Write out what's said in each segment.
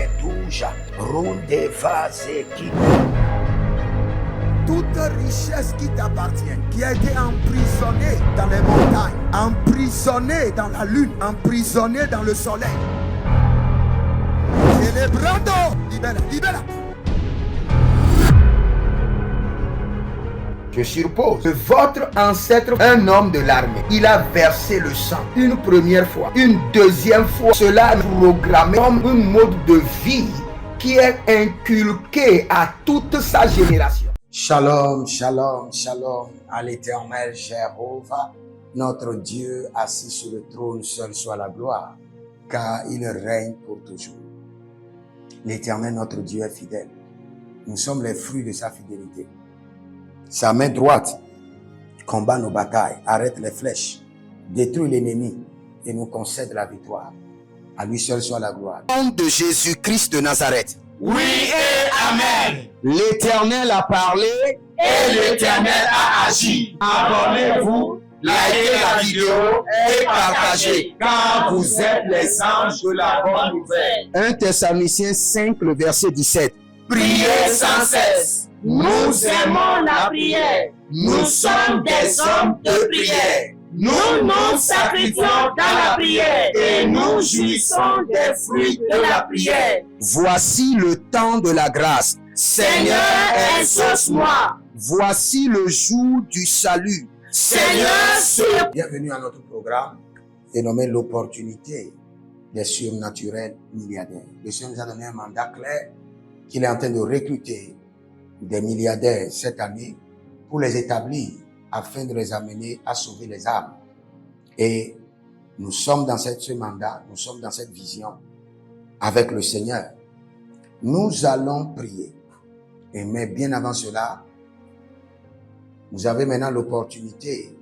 Ketuja, Runde Vazeki. Toute richesse qui t'appartient, qui a été emprisonnée dans les montagnes, emprisonnée dans la lune, emprisonnée dans le soleil. Célébrando, libera, libera. Je suppose que votre ancêtre, un homme de l'armée, il a versé le sang une première fois, une deuxième fois. Cela est programmé comme un mode de vie qui est inculqué à toute sa génération. Shalom, shalom, shalom à l'Éternel Jéhovah, notre Dieu assis sur le trône, seul soit la gloire, car il règne pour toujours. L'Éternel, notre Dieu, est fidèle. Nous sommes les fruits de sa fidélité. Sa main droite combat nos batailles, arrête les flèches, détruit l'ennemi et nous concède la victoire. À lui seul soit la gloire. Au nom de Jésus-Christ de Nazareth. Oui et Amen. L'Éternel a parlé Et l'Éternel a agi. Abonnez-vous, likez la vidéo et partagez, car vous êtes les anges de la bonne nouvelle. 1 Thessaloniciens 5, le verset 17. Priez sans cesse. Nous aimons la prière. Nous sommes des hommes de prière. Nous nous sacrifions dans la prière et nous jouissons des fruits de la prière. Voici le temps de la grâce. Seigneur, exauce-moi. Voici le jour du salut. Seigneur, sur... Bienvenue à notre programme dénommé l'opportunité des surnaturels milliardaires. Le Seigneur nous a donné un mandat clair qu'il est en train de recruter des milliardaires cette année pour les établir afin de les amener à sauver les âmes. Et nous sommes dans ce mandat, nous sommes dans cette vision avec le Seigneur. Nous allons prier. Et mais bien avant cela, vous avez maintenant l'opportunité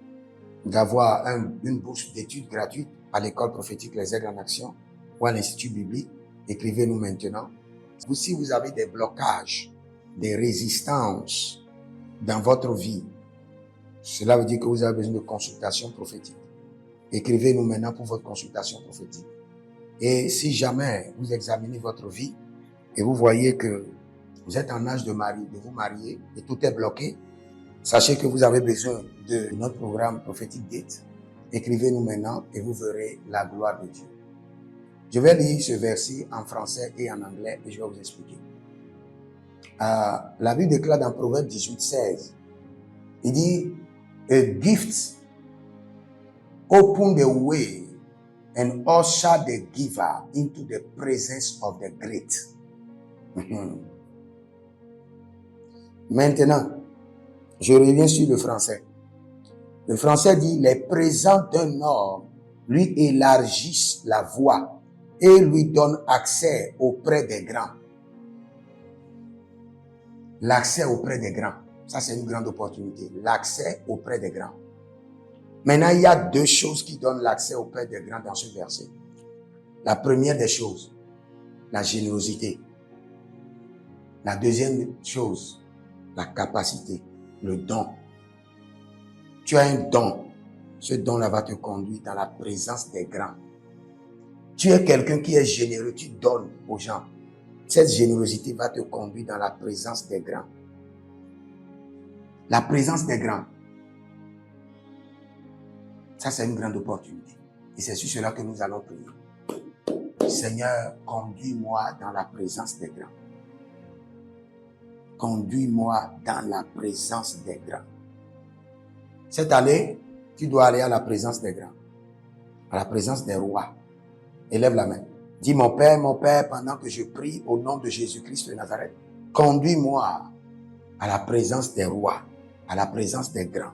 d'avoir une bourse d'études gratuite à l'école prophétique Les Aigles en Action ou à l'Institut biblique. Écrivez-nous maintenant. Si vous avez des blocages, des résistances dans votre vie, cela veut dire que vous avez besoin de consultation prophétique. Écrivez-nous maintenant pour votre consultation prophétique. Et si jamais vous examinez votre vie et vous voyez que vous êtes en âge de vous marier et tout est bloqué, sachez que vous avez besoin de notre programme prophétique Gate. Écrivez-nous maintenant et vous verrez la gloire de Dieu. Je vais lire ce verset en français et en anglais et je vais vous expliquer. La Bible déclare dans Proverbe 18, 16, il dit, a gift open the way and usher the giver into the presence of the great. Maintenant, je reviens sur le français. Le français dit, les présents d'un homme lui élargissent la voie et lui donnent accès auprès des grands. L'accès auprès des grands. Ça, c'est une grande opportunité. L'accès auprès des grands. Maintenant, il y a deux choses qui donnent l'accès auprès des grands dans ce verset. La première des choses, la générosité. La deuxième chose, la capacité, le don. Tu as un don. Ce don-là va te conduire dans la présence des grands. Tu es quelqu'un qui est généreux, tu donnes aux gens. Cette générosité va te conduire dans la présence des grands. La présence des grands. Ça, c'est une grande opportunité. Et c'est sur cela que nous allons prier. Seigneur, conduis-moi dans la présence des grands. Conduis-moi dans la présence des grands. Cette année, tu dois aller à la présence des grands. À la présence des rois. Élève la main. Dis, mon Père, pendant que je prie au nom de Jésus-Christ de Nazareth, conduis-moi à la présence des rois, à la présence des grands.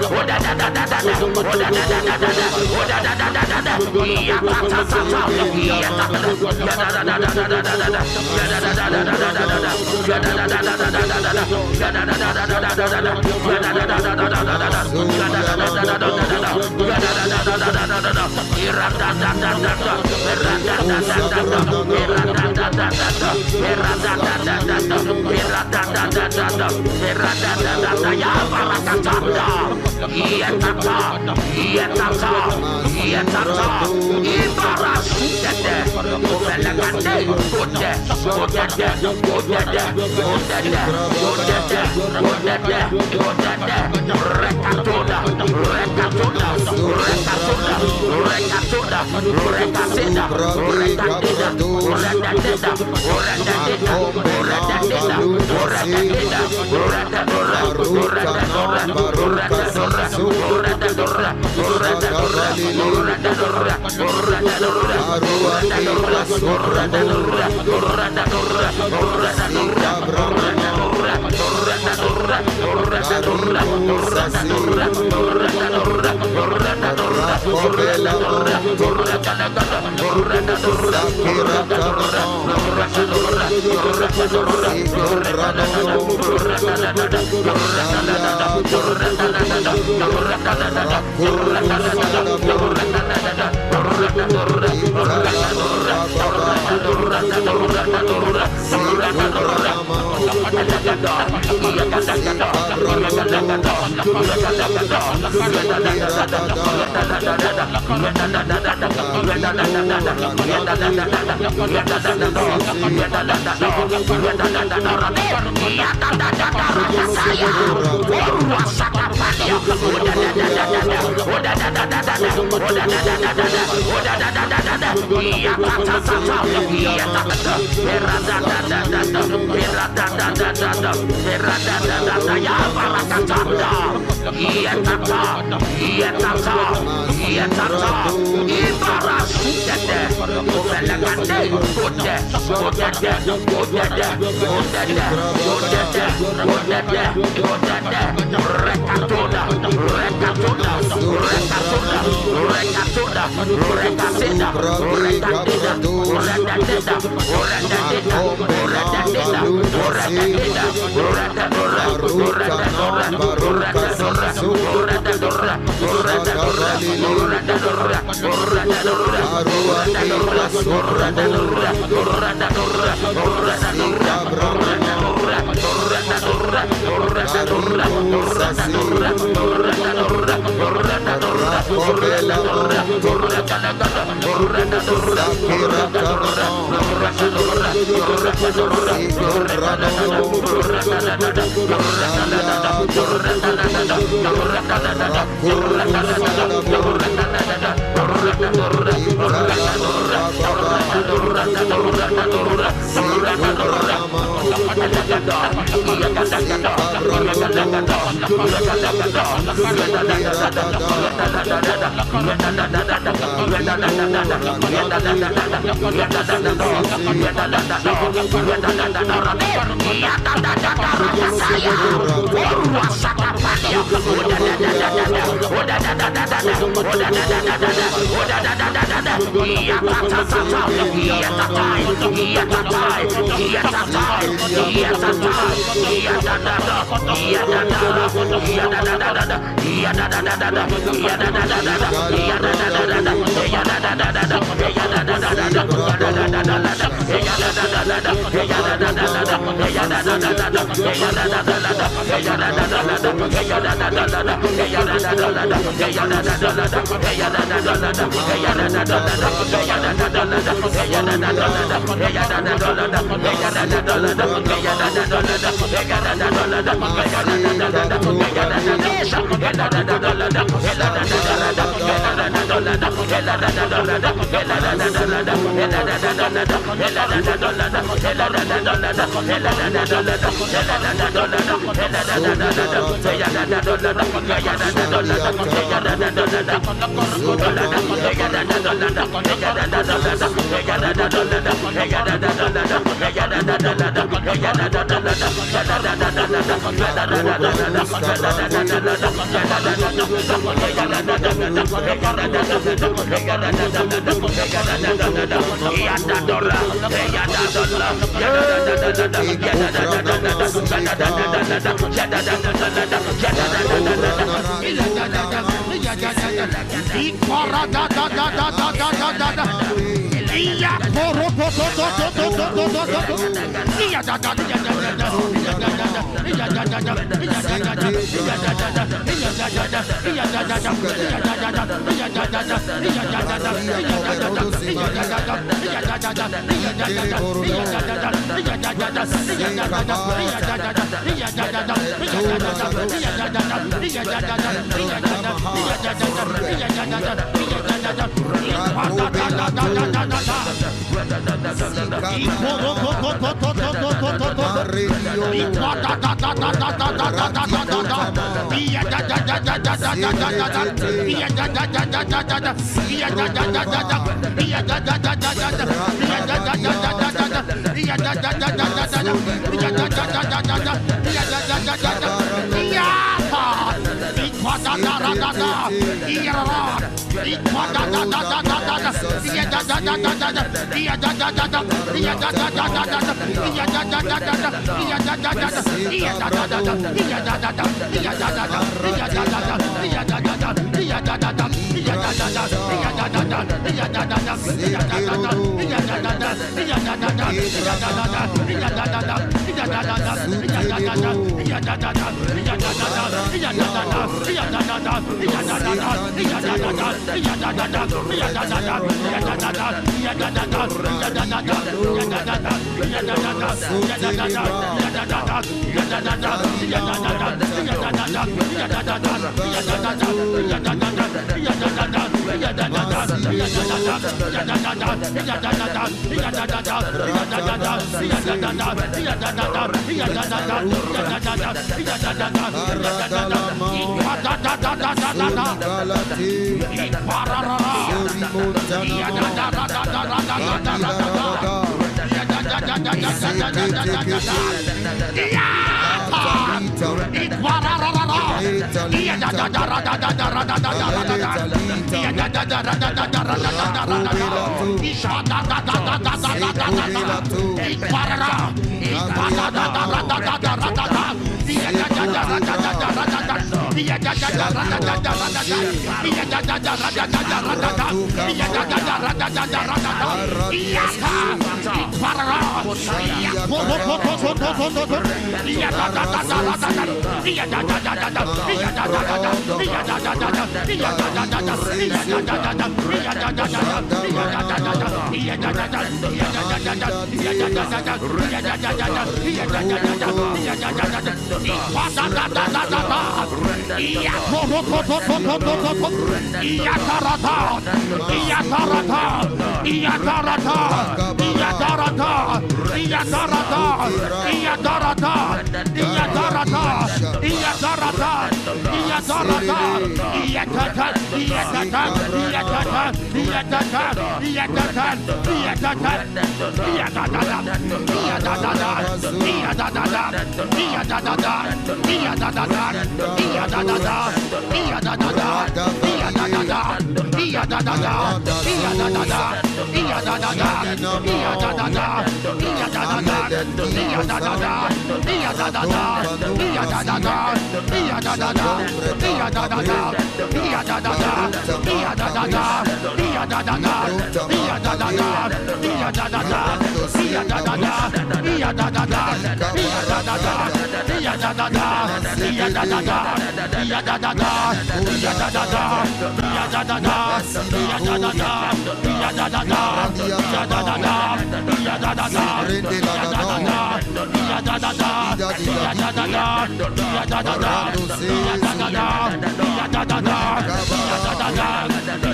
Oda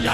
Iya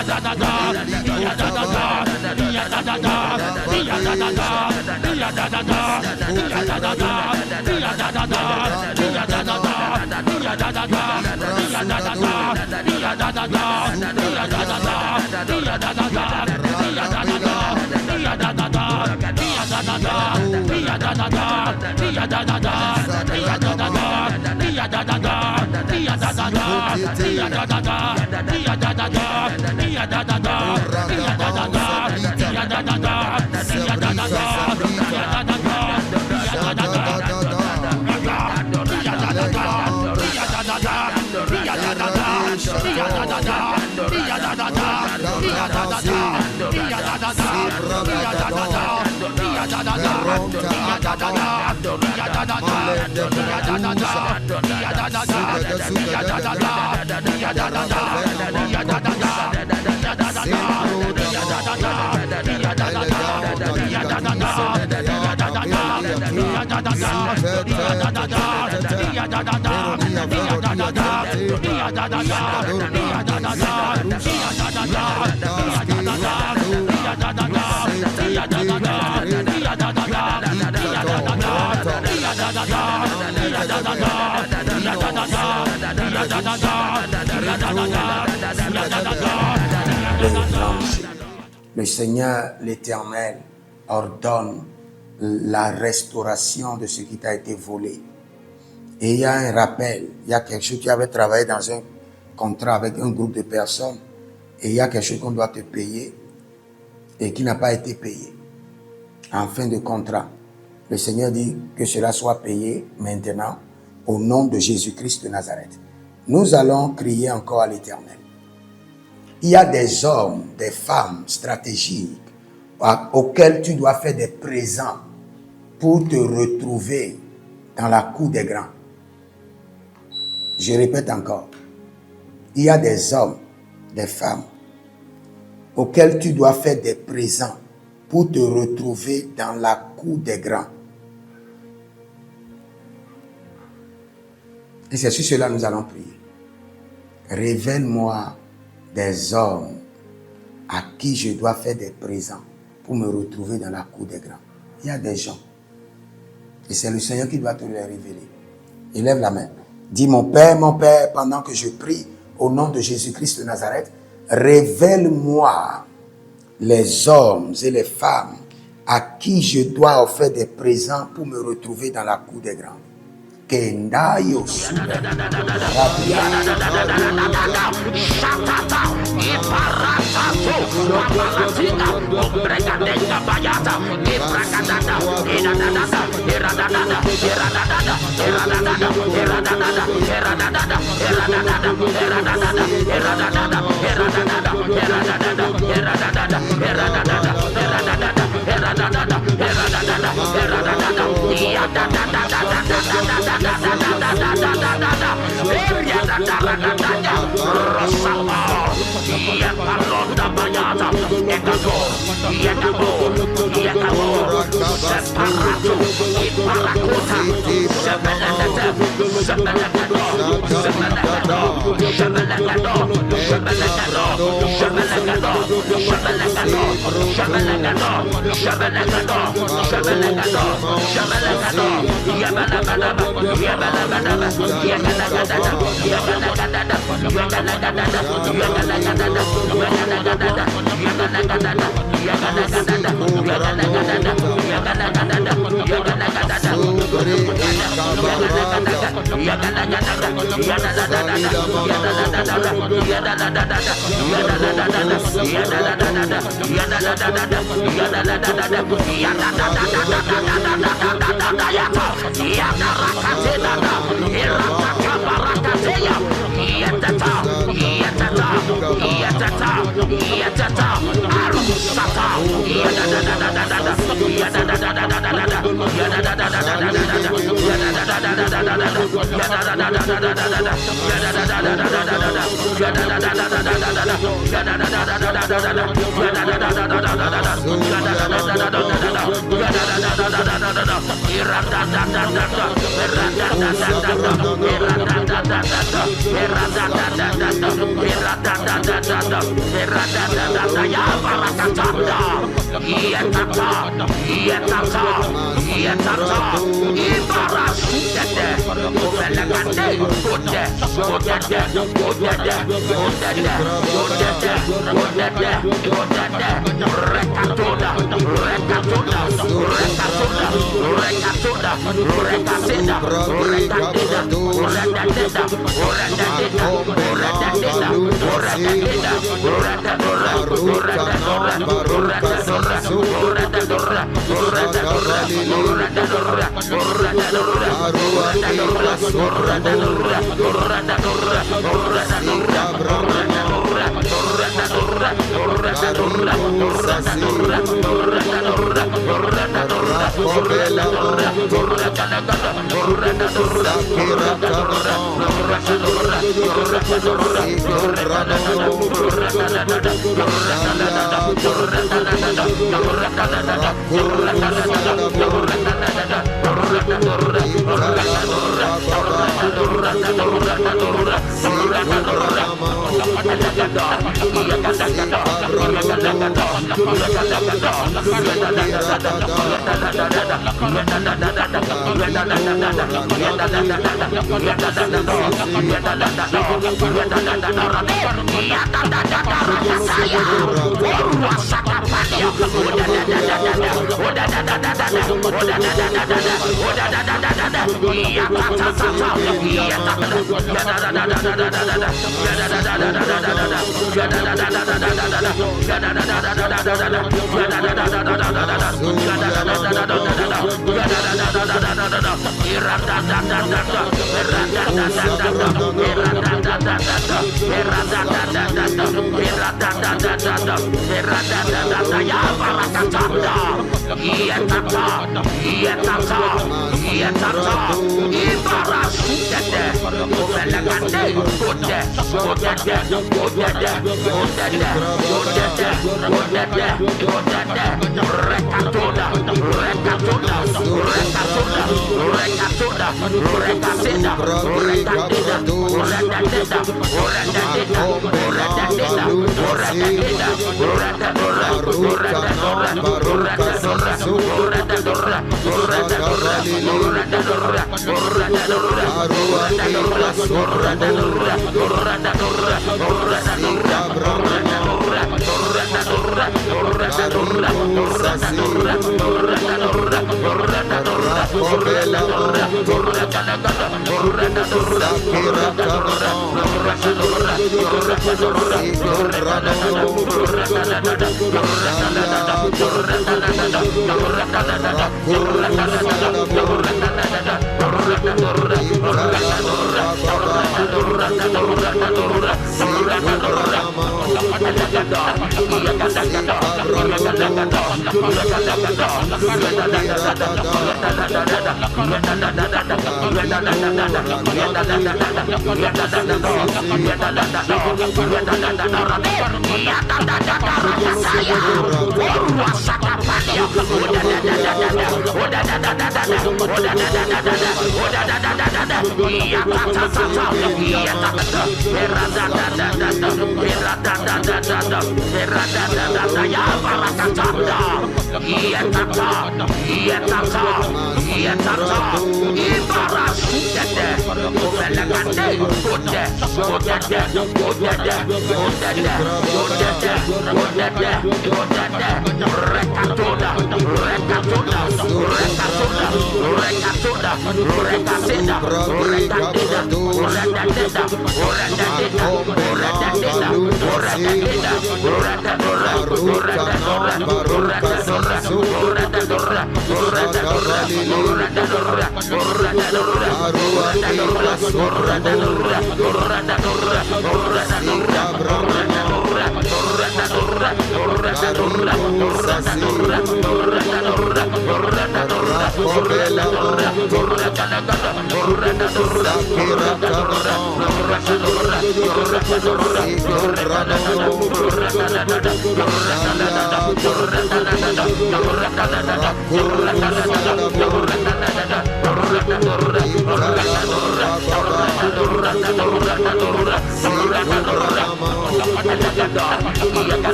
Le Seigneur, l'Éternel, ordonne la restauration de ce qui t'a été volé. Et il y a un rappel, il y a quelque chose qui avait travaillé dans un contrat avec un groupe de personnes et il y a quelque chose qu'on doit te payer et qui n'a pas été payé en fin de contrat. Le Seigneur dit que cela soit payé maintenant au nom de Jésus-Christ de Nazareth. Nous allons crier encore à l'Éternel. Il y a des hommes, des femmes stratégiques auxquels tu dois faire des présents pour te retrouver dans la cour des grands. Je répète encore. Il y a des hommes, des femmes auxquels tu dois faire des présents pour te retrouver dans la cour des grands. Et c'est sur cela que nous allons prier. Révèle-moi des hommes à qui je dois faire des présents pour me retrouver dans la cour des grands. Il y a des gens. Et c'est le Seigneur qui doit te les révéler. Élève la main. Dis mon Père, pendant que je prie au nom de Jésus-Christ de Nazareth, révèle-moi les hommes et les femmes à qui je dois offrir des présents pour me retrouver dans la cour des grands. Kendayo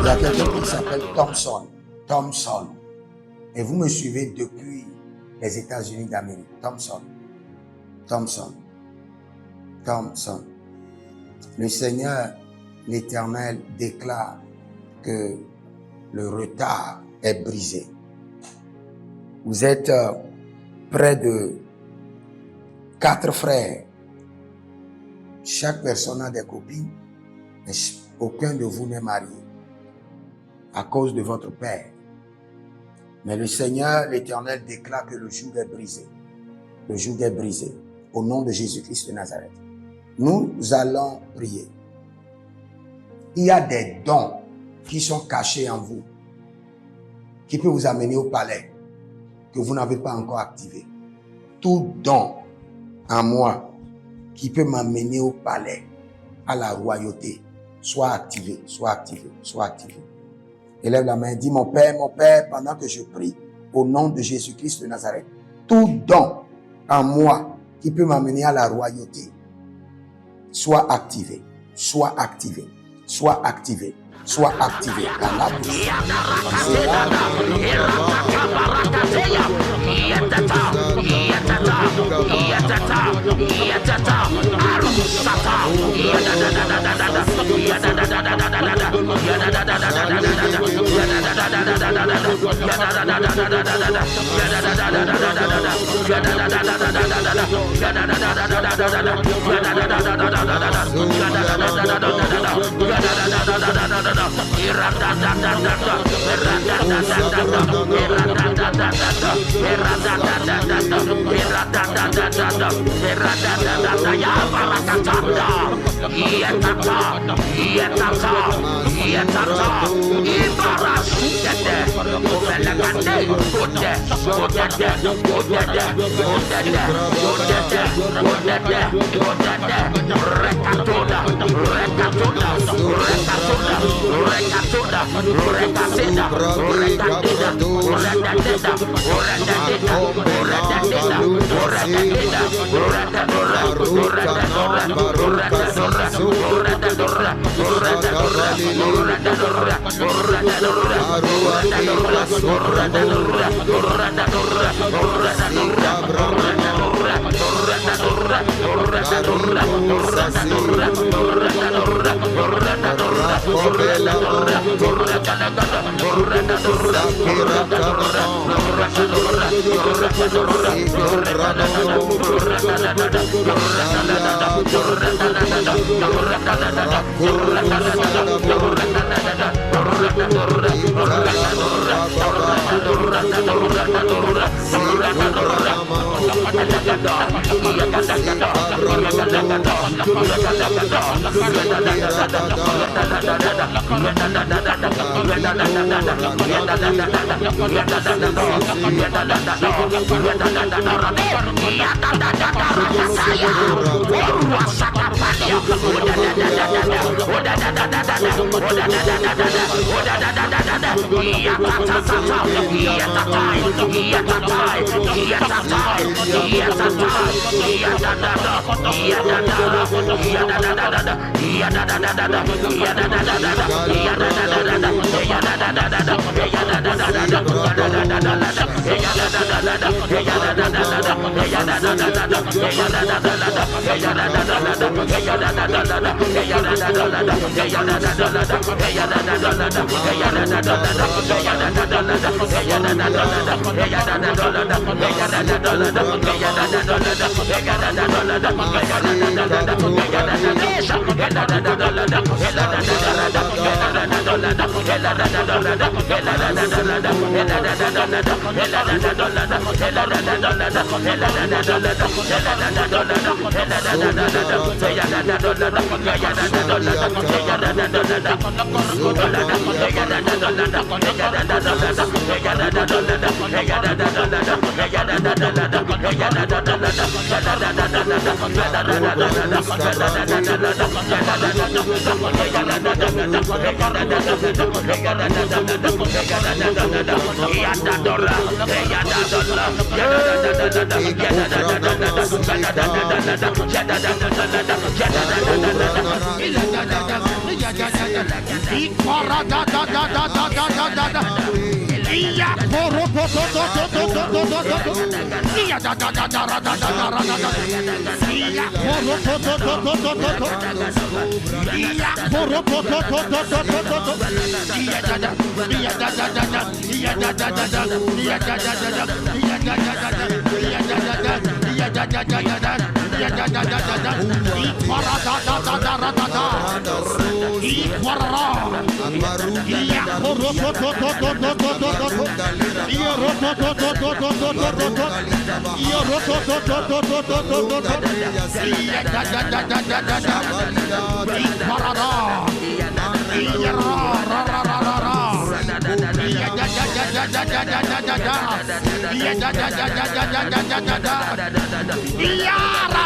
Il y a quelqu'un qui s'appelle Thompson. Thompson. Et vous me suivez depuis les États-Unis d'Amérique. Thompson. Thompson. Thompson. Le Seigneur, l'Éternel, déclare que le retard est brisé. Vous êtes près de 4 frères. Chaque personne a des copines, mais aucun de vous n'est marié à cause de votre père. Mais le Seigneur, l'Éternel, déclare que le joug est brisé. Le joug est brisé. Au nom de Jésus-Christ de Nazareth. Nous allons prier. Il y a des dons qui sont cachés en vous, qui peuvent vous amener au palais, que vous n'avez pas encore activé. Tout don en moi qui peut m'amener au palais, à la royauté, soit activé, soit activé, soit activé. Élève la main, dis mon Père, pendant que je prie, au nom de Jésus-Christ de Nazareth, tout don en moi qui peut m'amener à la royauté, soit activé, soit activé, soit activé, soit activé. Yeah.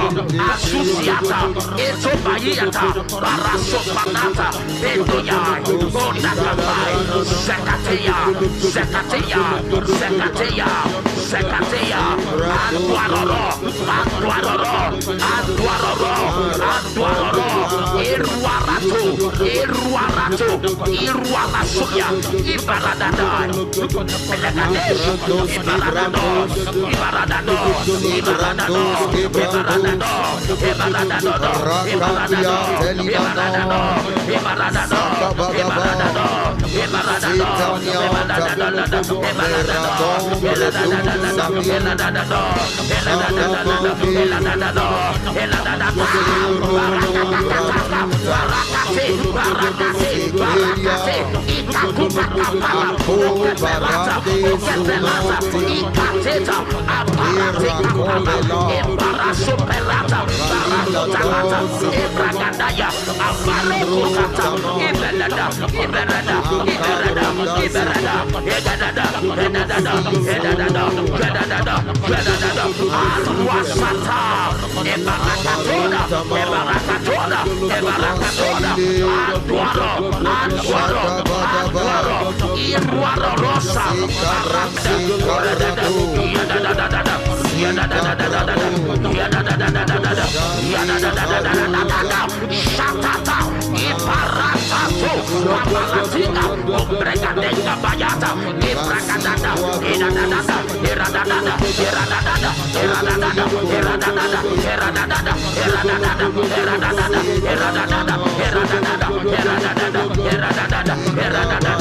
Asusiata, Etobayata, Barasopanata, Bedoya, Bonakabai, Zekateya, Zekateya, Zekateya, Zekateya, Aduaroro, Aduaroro, Aduaroro, Aduaroro, Iruarato, Iruarato, Iruarasuya, Ibaradada, Belagadesh, Ibaradado, Ibaradado, Ibaradado, Superata, Barata, Ebragadaya, Abarekota, Iberada, Iberada, Iberada, Iberada, Edada, Edada, Edada, Edada, Edada, Arwasata, Ebarakatona, Ebarakatona, Ebarakatona, Anduaro, Anduaro, Anduaro, Iruaro Rosa, Shatata, Iparatato, Rapalatina, Obregadenga Bayata, Ibragadada, Iradada, Iradada, Iradada, Iradada, Iradada, Iradada, Iradada, Iradada, Iradada, Iradada, Iradada, Iradada,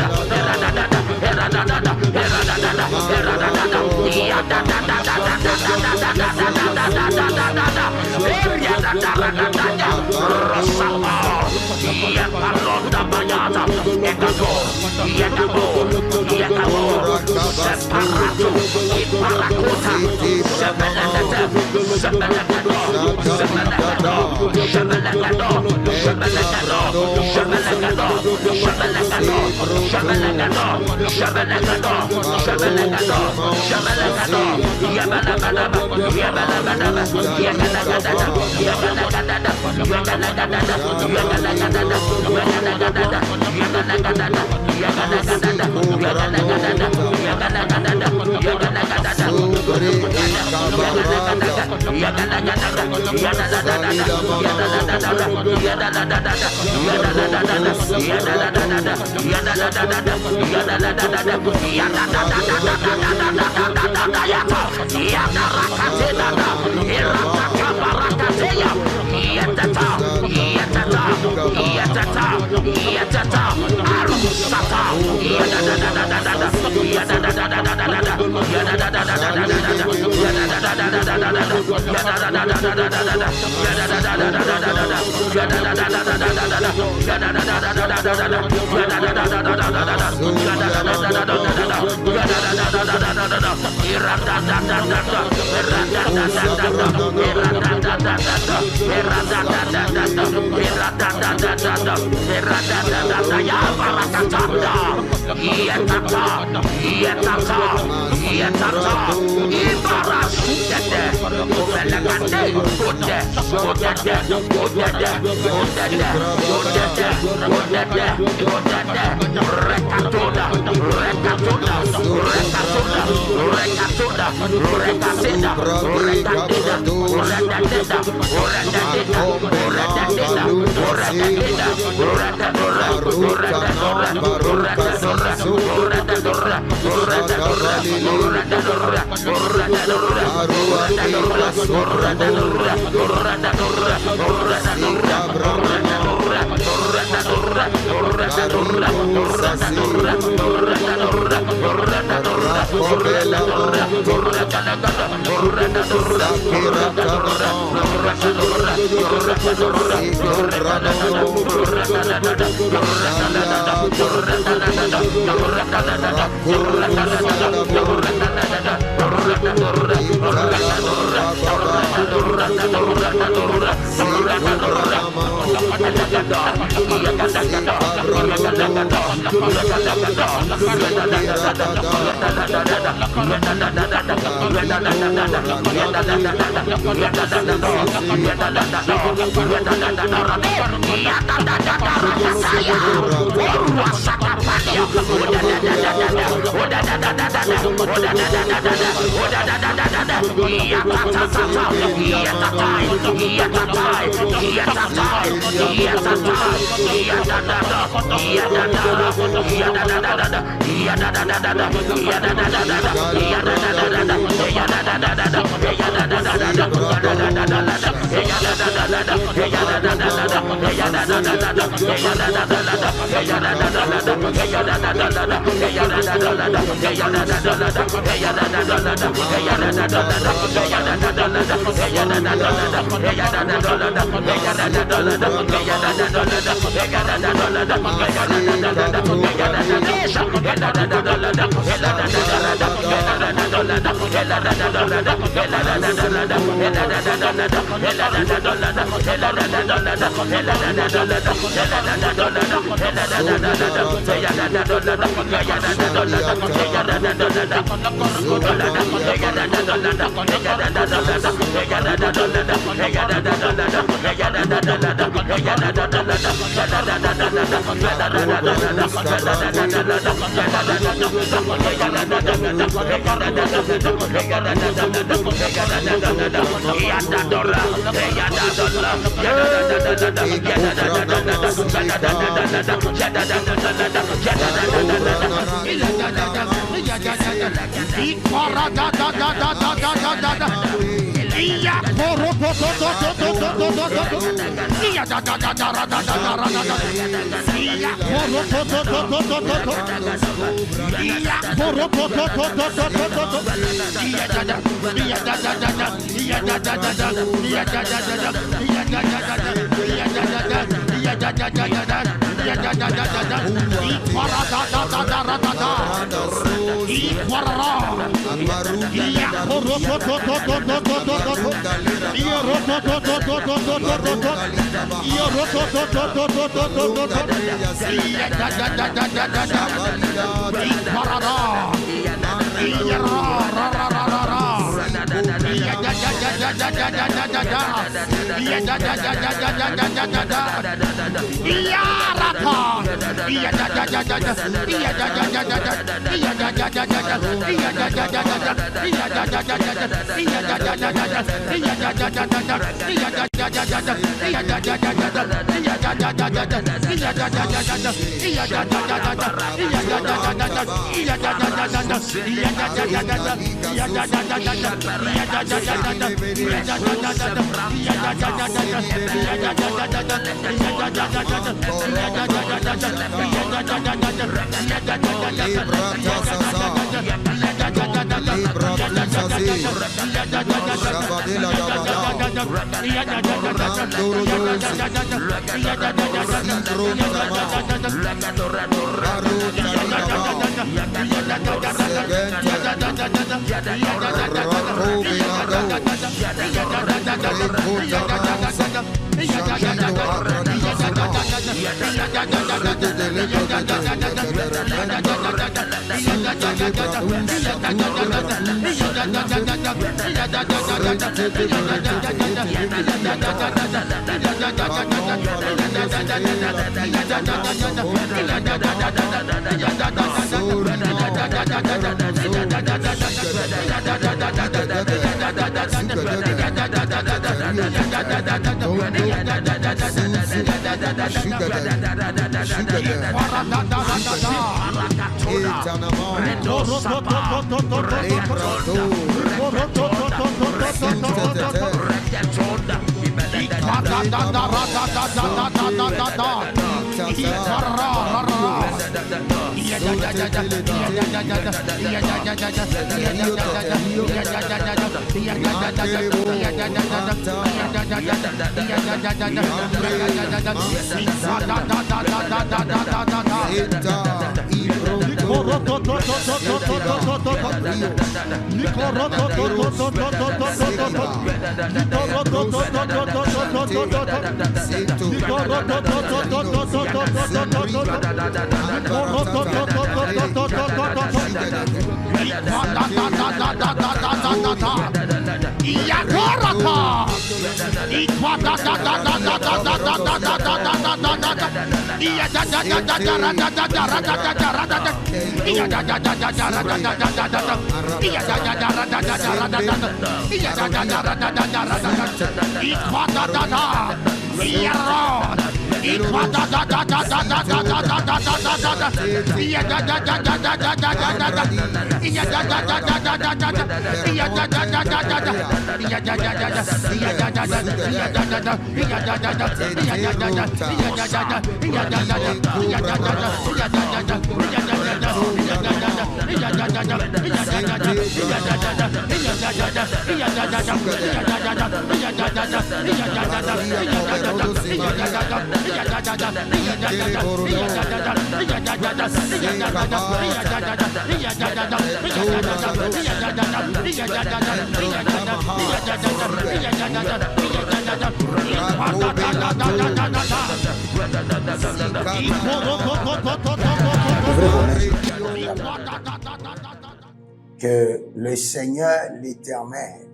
Que le Seigneur, l'Éternel,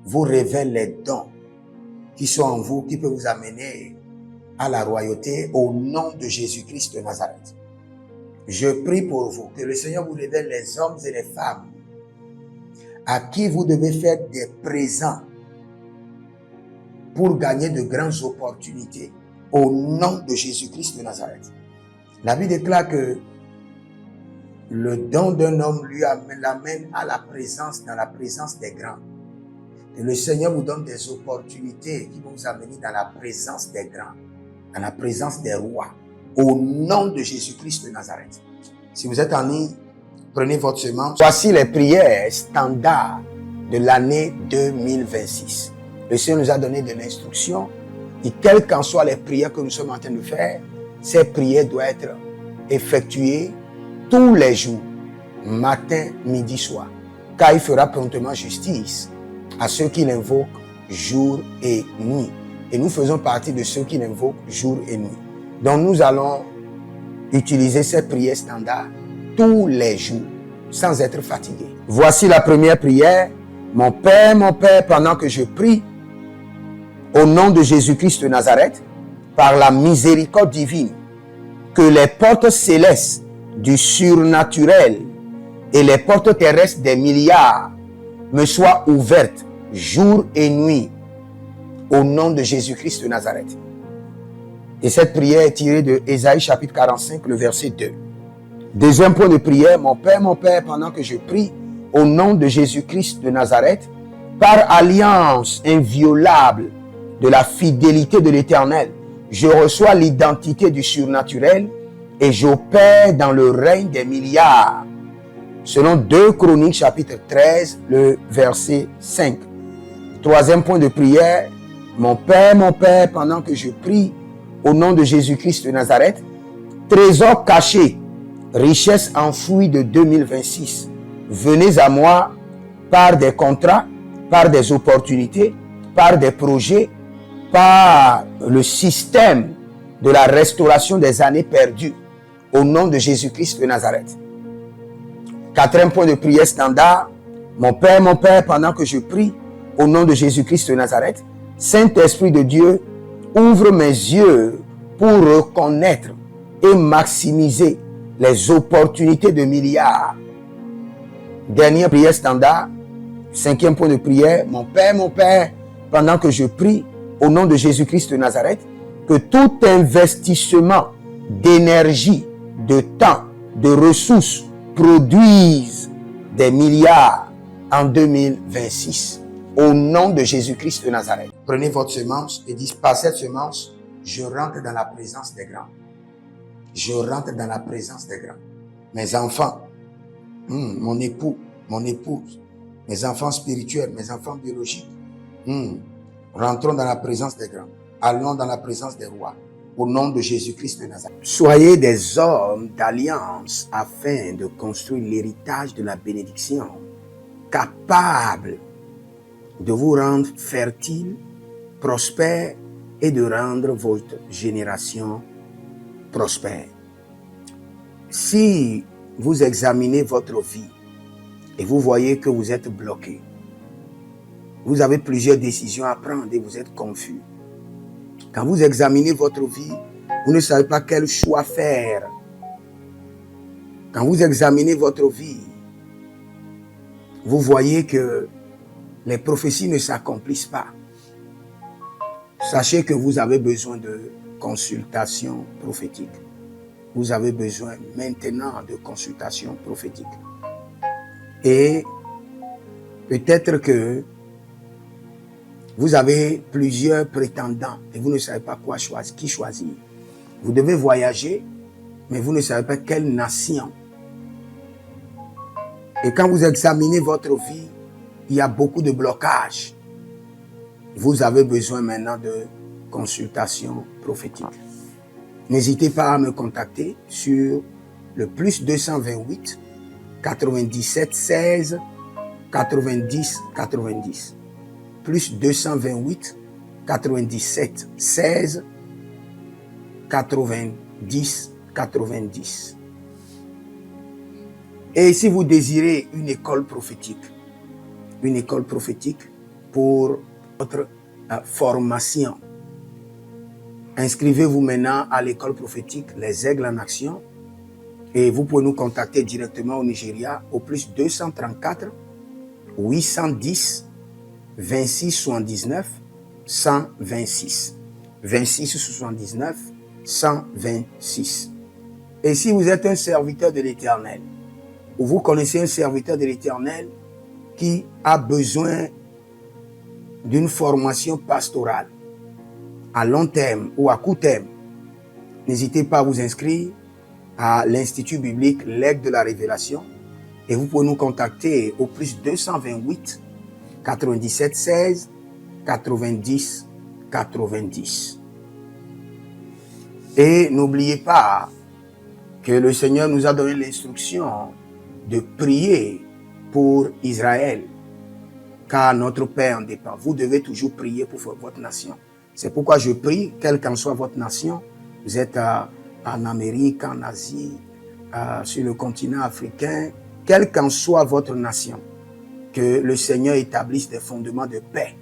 vous révèle les dons qui sont en vous, qui peuvent vous amener à la royauté au nom de Jésus-Christ de Nazareth. Je prie pour vous, que le Seigneur vous révèle les hommes et les femmes à qui vous devez faire des présents pour gagner de grandes opportunités au nom de Jésus-Christ de Nazareth. La Bible déclare que le don d'un homme lui l'amène à la présence, dans la présence des grands. Et le Seigneur vous donne des opportunités qui vont vous amener dans la présence des grands, dans la présence des rois, au nom de Jésus-Christ de Nazareth. Si vous êtes en ligne, prenez votre semence. Voici les prières standards de l'année 2026. Le Seigneur nous a donné de l'instruction et quelles qu'en soient les prières que nous sommes en train de faire, ces prières doivent être effectuées tous les jours, matin, midi, soir, car il fera promptement justice à ceux qui l'invoquent jour et nuit. Et nous faisons partie de ceux qui l'invoquent jour et nuit. Donc nous allons utiliser ces prières standards tous les jours, sans être fatigués. Voici la première prière. Mon Père, pendant que je prie, au nom de Jésus-Christ de Nazareth, par la miséricorde divine, que les portes célestes du surnaturel et les portes terrestres des milliards me soient ouvertes jour et nuit au nom de Jésus-Christ de Nazareth. Et cette prière est tirée de Ésaïe chapitre 45, le verset 2. Deuxième point de prière, mon Père, pendant que je prie au nom de Jésus-Christ de Nazareth, par alliance inviolable de la fidélité de l'Éternel, je reçois l'identité du surnaturel et j'opère dans le règne des milliards. Selon 2 Chroniques chapitre 13, le verset 5. Troisième point de prière, mon Père, pendant que je prie au nom de Jésus-Christ de Nazareth, trésor caché, richesse enfouie de 2026, venez à moi par des contrats, par des opportunités, par des projets, par le système de la restauration des années perdues, au nom de Jésus-Christ de Nazareth. Quatrième point de prière standard, mon Père, pendant que je prie, au nom de Jésus-Christ de Nazareth, Saint-Esprit de Dieu, ouvre mes yeux pour reconnaître et maximiser les opportunités de milliards. Dernière prière standard, cinquième point de prière, mon Père, pendant que je prie, au nom de Jésus-Christ de Nazareth, que tout investissement d'énergie, de temps, de ressources produise des milliards en 2026. Au nom de Jésus-Christ de Nazareth. Prenez votre semence et dites, par cette semence, je rentre dans la présence des grands. Je rentre dans la présence des grands. Mes enfants, mon époux, mon épouse, mes enfants spirituels, mes enfants biologiques, rentrons dans la présence des grands. Allons dans la présence des rois. Au nom de Jésus-Christ de Nazareth. Soyez des hommes d'alliance afin de construire l'héritage de la bénédiction, capables de vous rendre fertile, prospère et de rendre votre génération prospère. Si vous examinez votre vie et vous voyez que vous êtes bloqué, vous avez plusieurs décisions à prendre et vous êtes confus. Quand vous examinez votre vie, vous ne savez pas quel choix faire. Quand vous examinez votre vie, vous voyez que les prophéties ne s'accomplissent pas. Sachez que vous avez besoin de consultation prophétique. Vous avez besoin maintenant de consultation prophétique. Et peut-être que vous avez plusieurs prétendants et vous ne savez pas qui choisir. Vous devez voyager, mais vous ne savez pas quelle nation. Et quand vous examinez votre vie, il y a beaucoup de blocages. Vous avez besoin maintenant de consultation prophétique. N'hésitez pas à me contacter sur le plus 228 97 16 90 90. Plus 228 97 16 90 90. Et si vous désirez une école prophétique pour votre formation, inscrivez-vous maintenant à l'école prophétique Les Aigles en Action et vous pouvez nous contacter directement au Nigeria au plus 234 810 26 79 126. 26 79 126. Et si vous êtes un serviteur de l'Éternel, ou vous connaissez un serviteur de l'Éternel qui a besoin d'une formation pastorale à long terme ou à court terme, n'hésitez pas à vous inscrire à l'Institut biblique L'Aigle de la Révélation et vous pouvez nous contacter au plus 228 97 16 90 90. Et n'oubliez pas que le Seigneur nous a donné l'instruction de prier pour Israël, car notre paix en dépend. Vous devez toujours prier pour votre nation. C'est pourquoi je prie, quelle qu'en soit votre nation, vous êtes en Amérique, en Asie, sur le continent africain, quelle qu'en soit votre nation, que le Seigneur établisse des fondements de paix,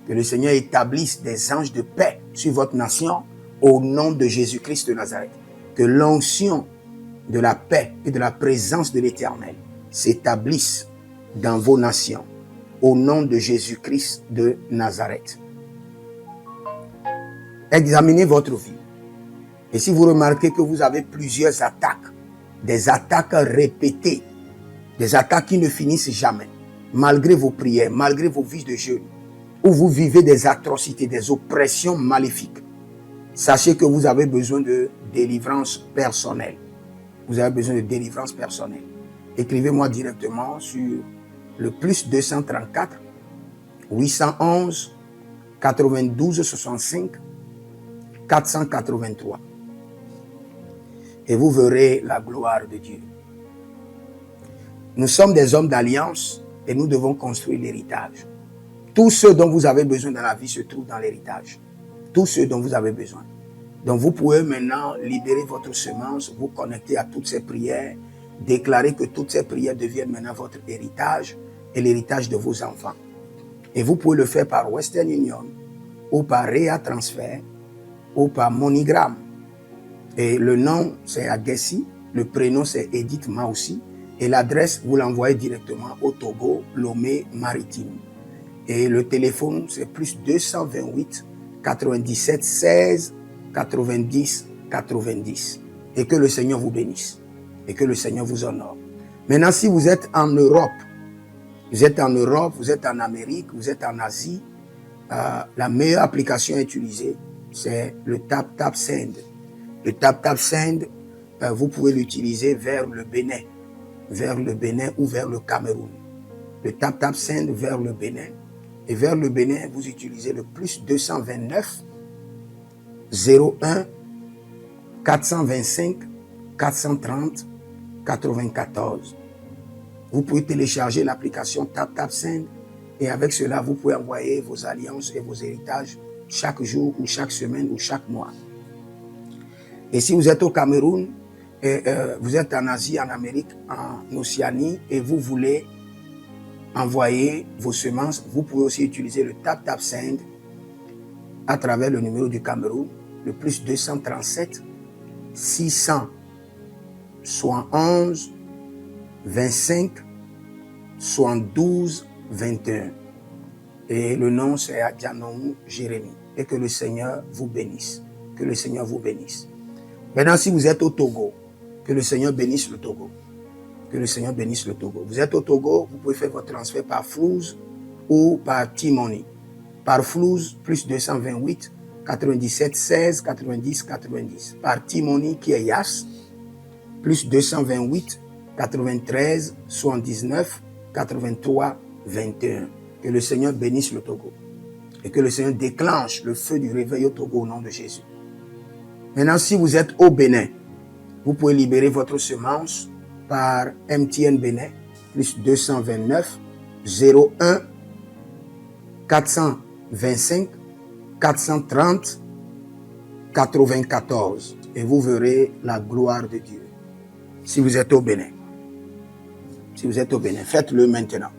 que le Seigneur établisse des anges de paix sur votre nation au nom de Jésus-Christ de Nazareth. Que l'onction de la paix et de la présence de l'Éternel s'établisse dans vos nations au nom de Jésus-Christ de Nazareth. Examinez votre vie. Et si vous remarquez que vous avez plusieurs attaques, des attaques répétées, des attaques qui ne finissent jamais, malgré vos prières, malgré vos vies de jeûne, où vous vivez des atrocités, des oppressions maléfiques, sachez que vous avez besoin de délivrance personnelle. Vous avez besoin de délivrance personnelle. Écrivez-moi directement sur le plus 234 811 92 65 483. Et vous verrez la gloire de Dieu. Nous sommes des hommes d'alliance et nous devons construire l'héritage. Tout ce dont vous avez besoin dans la vie se trouve dans l'héritage. Tout ce dont vous avez besoin. Donc vous pouvez maintenant libérer votre semence, vous connecter à toutes ces prières, déclarer que toutes ces prières deviennent maintenant votre héritage et l'héritage de vos enfants. Et vous pouvez le faire par Western Union ou par Rea Transfer ou par MoneyGram. Et le nom c'est Agessi, le prénom c'est Edith Maussi et l'adresse vous l'envoyez directement au Togo, Lomé Maritime. Et le téléphone c'est plus 228 97 16 90 90. Et que le Seigneur vous bénisse et que le Seigneur vous honore. Maintenant, si vous êtes en Europe Vous êtes en Europe, vous êtes en Amérique, vous êtes en Asie. La meilleure application à utiliser, c'est le TapTapSend. Le TapTapSend, vous pouvez l'utiliser vers le Bénin ou vers le Cameroun. Le TapTapSend vers le Bénin. Et vers le Bénin, vous utilisez le plus 229 01 425 430 94. Vous pouvez télécharger l'application TapTapSend et avec cela, vous pouvez envoyer vos alliances et vos héritages chaque jour ou chaque semaine ou chaque mois. Et si vous êtes au Cameroun, vous êtes en Asie, en Amérique, en Océanie et vous voulez envoyer vos semences, vous pouvez aussi utiliser le TapTapSend à travers le numéro du Cameroun, le plus 237 671 25 72 21. Et le nom c'est Adjanou Jérémie. Et que le Seigneur vous bénisse. Que le Seigneur vous bénisse. Maintenant, si vous êtes au Togo, que le Seigneur bénisse le Togo. Que le Seigneur bénisse le Togo. Vous êtes au Togo, vous pouvez faire votre transfert par Flouz ou par T-Money. Par Flouz, plus 228 97 16 90 90. Par T-Money qui est Yas, plus 228 93 79 83 21. Que le Seigneur bénisse le Togo. Et que le Seigneur déclenche le feu du réveil au Togo au nom de Jésus. Maintenant, si vous êtes au Bénin, vous pouvez libérer votre semence par MTN Bénin, plus 229 01 425 430 94. Et vous verrez la gloire de Dieu. Si vous êtes au Bénin. Si vous êtes au Bénin, faites-le maintenant.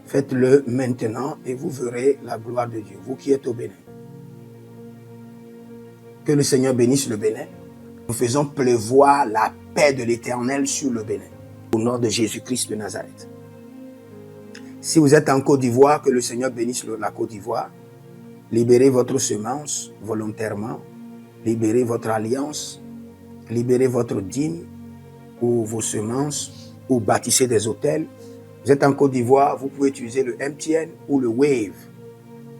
Faites-le maintenant et vous verrez la gloire de Dieu, vous qui êtes au Bénin. Que le Seigneur bénisse le Bénin. Nous faisons pleuvoir la paix de l'Éternel sur le Bénin, au nom de Jésus-Christ de Nazareth. Si vous êtes en Côte d'Ivoire, que le Seigneur bénisse la Côte d'Ivoire. Libérez votre semence volontairement. Libérez votre alliance. Libérez votre dîme ou vos semences ou bâtissez des hôtels. Vous êtes en Côte d'Ivoire, vous pouvez utiliser le MTN ou le Wave.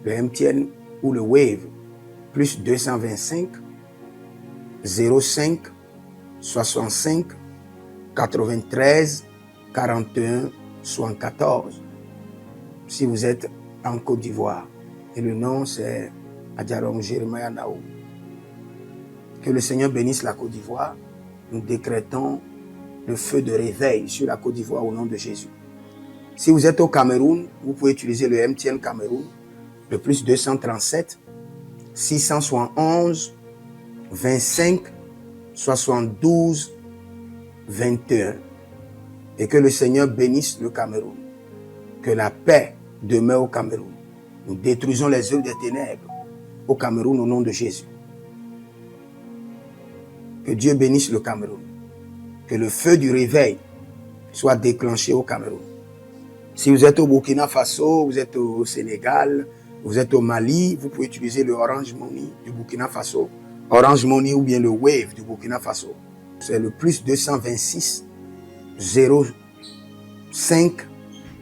Le MTN ou le Wave. Plus 225 05 65 93 41 74. Si vous êtes en Côte d'Ivoire. Et le nom c'est Adjaron Jérémie Naou. Que le Seigneur bénisse la Côte d'Ivoire. Nous décrétons le feu de réveil sur la Côte d'Ivoire au nom de Jésus. Si vous êtes au Cameroun, vous pouvez utiliser le MTN Cameroun, le plus 237 671 25 72 21. Et que le Seigneur bénisse le Cameroun. Que la paix demeure au Cameroun. Nous détruisons les œuvres des ténèbres au Cameroun au nom de Jésus. Que Dieu bénisse le Cameroun. Que le feu du réveil soit déclenché au Cameroun. Si vous êtes au Burkina Faso, vous êtes au Sénégal, vous êtes au Mali, vous pouvez utiliser le Orange Money du Burkina Faso, Orange Money ou bien le Wave du Burkina Faso. C'est le plus 226 05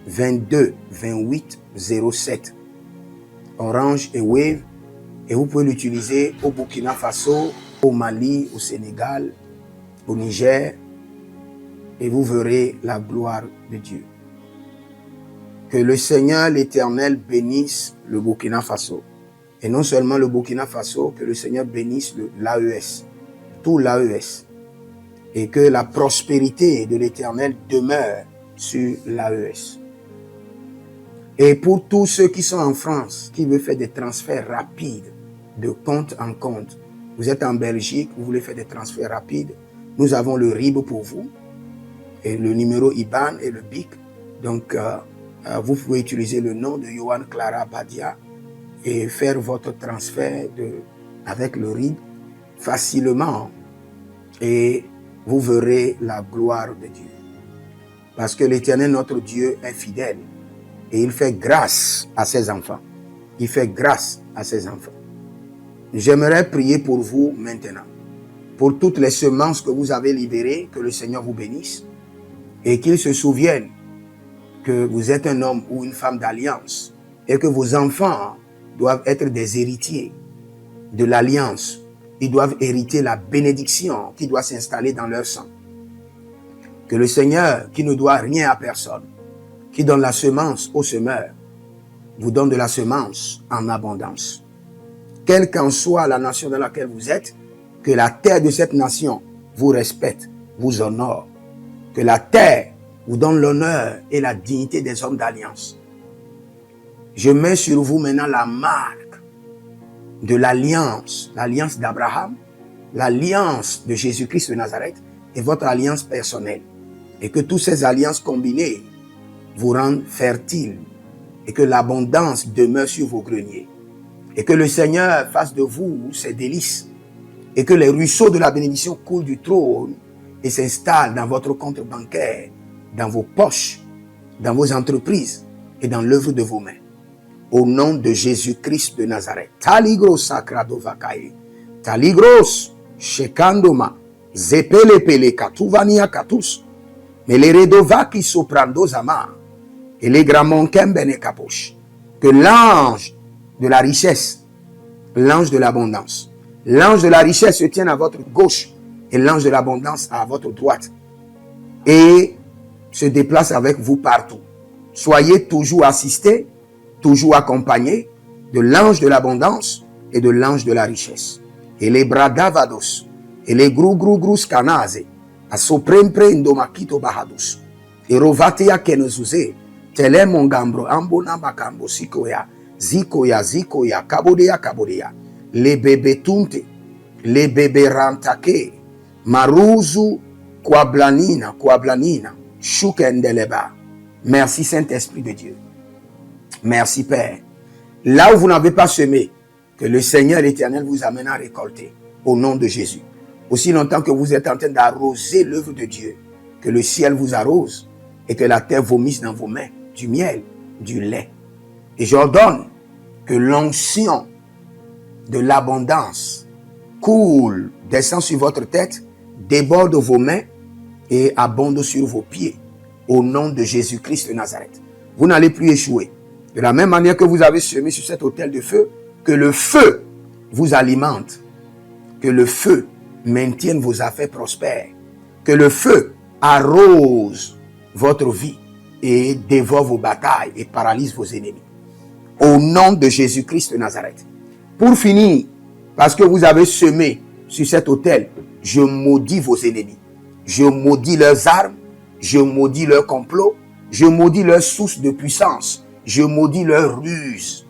22 28 07. Orange et Wave. Et vous pouvez l'utiliser au Burkina Faso, au Mali, au Sénégal, au Niger. Et vous verrez la gloire de Dieu. Que le Seigneur l'Éternel bénisse le Burkina Faso. Et non seulement le Burkina Faso, que le Seigneur bénisse l'AES, tout l'AES. Et que la prospérité de l'Éternel demeure sur l'AES. Et pour tous ceux qui sont en France, qui veulent faire des transferts rapides de compte en compte, vous êtes en Belgique, vous voulez faire des transferts rapides, nous avons le RIB pour vous, et le numéro IBAN et le BIC. Donc, vous pouvez utiliser le nom de Yohan Clara Badia et faire votre transfert avec le RIB facilement. Et vous verrez la gloire de Dieu. Parce que l'Éternel, notre Dieu, est fidèle. Et il fait grâce à ses enfants. Il fait grâce à ses enfants. J'aimerais prier pour vous maintenant. Pour toutes les semences que vous avez libérées, que le Seigneur vous bénisse. Et qu'il se souvienne que vous êtes un homme ou une femme d'alliance et que vos enfants doivent être des héritiers de l'alliance. Ils doivent hériter la bénédiction qui doit s'installer dans leur sang. Que le Seigneur, qui ne doit rien à personne, qui donne la semence au semeur, vous donne de la semence en abondance. Quelle qu'en soit la nation dans laquelle vous êtes, que la terre de cette nation vous respecte, vous honore. Que la terre vous donne l'honneur et la dignité des hommes d'alliance. Je mets sur vous maintenant la marque de l'alliance d'Abraham, l'alliance de Jésus-Christ de Nazareth et votre alliance personnelle. Et que toutes ces alliances combinées vous rendent fertiles et que l'abondance demeure sur vos greniers. Et que le Seigneur fasse de vous ses délices et que les ruisseaux de la bénédiction coulent du trône et s'installent dans votre compte bancaire, dans vos poches, dans vos entreprises et dans l'œuvre de vos mains. Au nom de Jésus-Christ de Nazareth. Taligros sacrado vakae. Taligros shekandoma. Zepelepele katuvania katus. Meleredovaki soprando zama. Et les gramons kembene kaposh. Que l'ange de la richesse, l'ange de l'abondance, l'ange de la richesse se tienne à votre gauche et l'ange de l'abondance à votre droite. Et se déplace avec vous partout. Soyez toujours assistés, toujours accompagné de l'ange de l'abondance et de l'ange de la richesse. Et les bradavados, et les grou scanase, a soprempre indomakito bahadus, et rovatea kenezuze, tele mongambro ambona bakambo sikoya, zikoya, kabodea, les bébés tunte, les bébés rantake, maruzu, kwablanina, shukendeleba. Merci Saint-Esprit de Dieu. Merci Père. Là où vous n'avez pas semé, que le Seigneur l'Éternel vous amène à récolter. Au nom de Jésus. Aussi longtemps que vous êtes en train d'arroser l'œuvre de Dieu, que le ciel vous arrose et que la terre vomisse dans vos mains du miel, du lait. Et j'ordonne que l'onction de l'abondance coule, descend sur votre tête, déborde vos mains et abonde sur vos pieds. Au nom de Jésus-Christ de Nazareth. Vous n'allez plus échouer. De la même manière que vous avez semé sur cet autel de feu, que le feu vous alimente, que le feu maintienne vos affaires prospères, que le feu arrose votre vie et dévore vos batailles et paralyse vos ennemis. Au nom de Jésus-Christ de Nazareth. Pour finir, parce que vous avez semé sur cet autel, je maudis vos ennemis. Je maudis leurs armes, je maudis leurs complots, je maudis leurs sources de puissance, je maudis leurs ruses.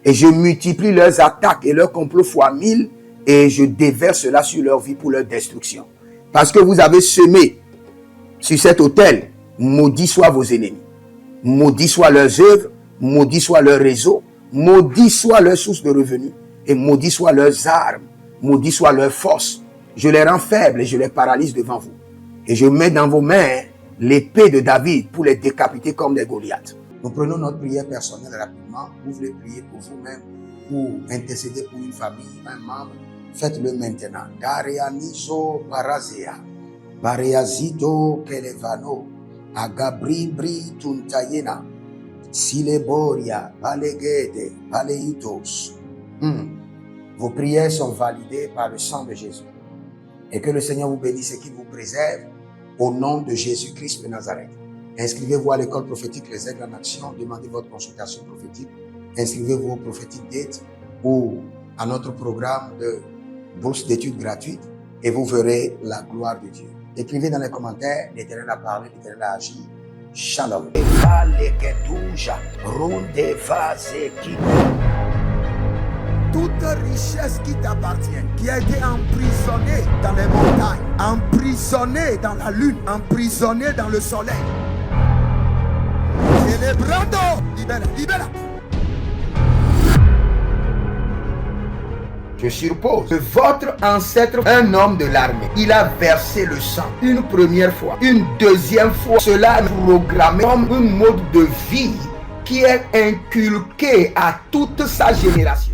Et je multiplie leurs attaques et leurs complots fois 1000 et je déverse cela sur leur vie pour leur destruction. Parce que vous avez semé sur cet autel, maudit soient vos ennemis, maudit soient leurs œuvres, maudit soit leur réseau, maudit soit leur source de revenus et maudit soient leurs armes, maudit soit leur force. Je les rends faibles et je les paralyse devant vous. Et je mets dans vos mains l'épée de David pour les décapiter comme des Goliaths. Nous prenons notre prière personnelle rapidement. Vous voulez prier pour vous-même ou intercéder pour une famille, un membre. Faites-le maintenant. Darianizo Barazea, Bareazito Kelevano, Agabri Bri Tuntayena, Sileboria, Balegede, Baleitos. Vos prières sont validées par le sang de Jésus. Et que le Seigneur vous bénisse et qu'il vous préserve au nom de Jésus-Christ de Nazareth. Inscrivez-vous à l'école prophétique Les Aigles en Action. Demandez votre consultation prophétique. Inscrivez-vous au prophétique date ou à notre programme de bourse d'études gratuite et vous verrez la gloire de Dieu. Écrivez dans les commentaires, l'Éternel a parlé, l'Éternel a agi. Shalom. Toute richesse qui t'appartient, qui a été emprisonnée dans les montagnes, emprisonnée dans la lune, emprisonnée dans le soleil. Célébrando, libera. Je suppose que votre ancêtre, un homme de l'armée, il a versé le sang une première fois, une deuxième fois. Cela est programmé comme un mode de vie qui est inculqué à toute sa génération.